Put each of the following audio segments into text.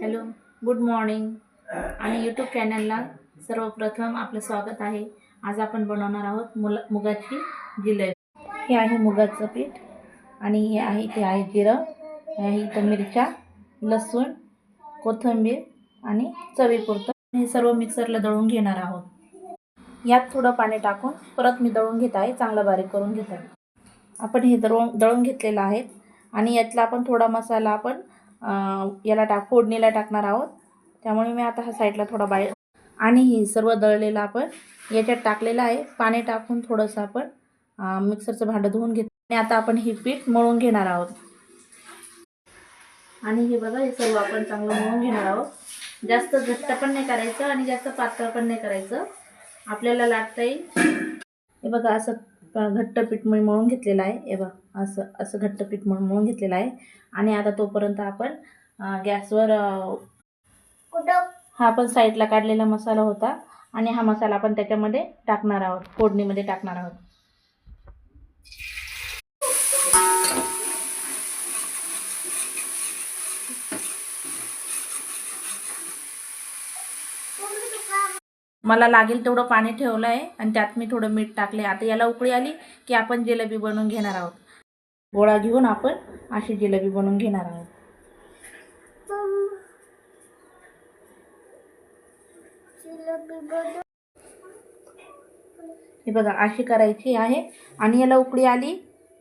Hello, good morning आणि YouTube चॅनलला सर्वप्रथम आपलं स्वागत आहे. आज आपण बनवणार आहोत मुगाची जिलेबी. हे आहे मुगाचं पीठ आणि ते आहे जिरं, हे आहे इथं मिरच्या, लसूण, कोथिंबीर आणि चवीपुरतं. हे सर्व मिक्सरला दळून घेणार आहोत. यात थोडं पाणी टाकून परत मी दळून घेत आहे, चांगलं बारीक करून घेत आहे. आपण हे दळून घेतलेलं आहे आणि यातला आपण थोडा मसाला आपण याला फोडणीला टाकणार आहोत. त्यामुळे मी आता हा साईडला थोडा बाहेर आणि हे सर्व दळलेलं आपण याच्यात टाकलेलं आहे. पाणी टाकून थोडंसं आपण मिक्सरचं भांडं धुवून घेतो आणि आता आपण हे पीठ मळून घेणार आहोत. आणि हे बघा, हे सर्व आपण चांगलं मळून घेणार आहोत. जास्त घट्ट पण नाही करायचं आणि जास्त पातळ पण नाही करायचं, आपल्याला लाटता येईल. हे बघा, असं घट्ट पीठ मी मळून घेतलेलं आहे. हे बघा, असं घट्ट पीठ मळून घेतलेलं आहे. आणि आता तोपर्यंत आपण गॅसवर हा आपण साईडला काढलेला मसाला होता आणि हा मसाला आपण त्याच्यामध्ये टाकणार आहोत, फोडणीमध्ये टाकणार आहोत. मला लागेल तेवढं पाणी ठेवलं आहे आणि त्यात मी थोडं मीठ टाकले. आता याला उकळी आली की आपण जिलेबी बनवून घेणार आहोत. गोळा घेऊन आपण अशी जिलेबी बनवून घेणार आहोत. हे बघा, अशी करायची आहे. आणि याला उकळी आली,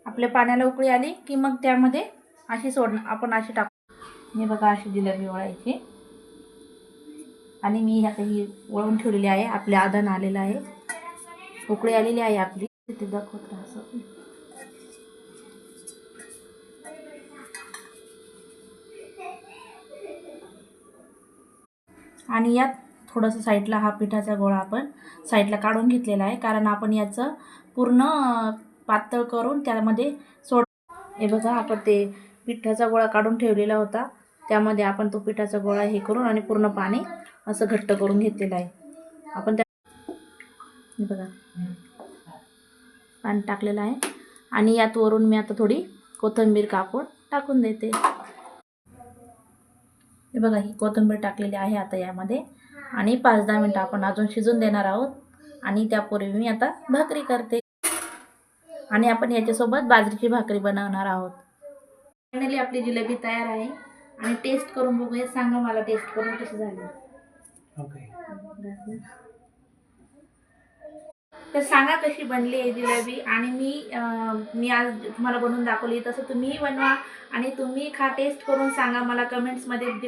आपल्या पाण्याला उकळी आली की मग त्यामध्ये अशी आपण अशी टाकू. हे बघा, अशी जिलेबी वळायची. आणि मी आता ही वळून ठेवलेली आहे. आपले आधण आलेलं आहे, उकळी आलेली आहे आपली. तिथे दाखवत राहा. आणि यात थोडंसं साईडला हा पिठाचा गोळा आपण साईडला काढून घेतलेला आहे, कारण आपण याचं पूर्ण पातळ करून त्यामध्ये हे बघा, आपण ते पिठाचा गोळा काढून ठेवलेला होता, त्यामध्ये आपण तो पिठाचा गोळा हे करून आणि पूर्ण पाणी असं घट्ट करून घेतलेलं आहे. आपण हे बघा, पाणी टाकलेलं आहे. आणि यात वरून मी आता थोडी कोथिंबीर कापून टाकून देते. हे बघा, ही कोथिंबीर टाकलेली आहे आता यामध्ये. आणि 5-10 मिनटं आपण अजून शिजून देणार आहोत. आणि त्यापूर्वी मी आता भाकरी करते आणि आपण याच्यासोबत बाजरीची भाकरी बनवणार आहोत. फायनली आपली जिलेबी तयार आहे आणि टेस्ट करून बघूया. सांगा मला टेस्ट करून कशी झाली. तर सांगा कशी बनली आहे जिलेबी. आणि मी आज तुम्हाला बनवून दाखवली, तसं तुम्हीही बनवा आणि तुम्ही टेस्ट करून सांगा मला कमेंट्समध्ये.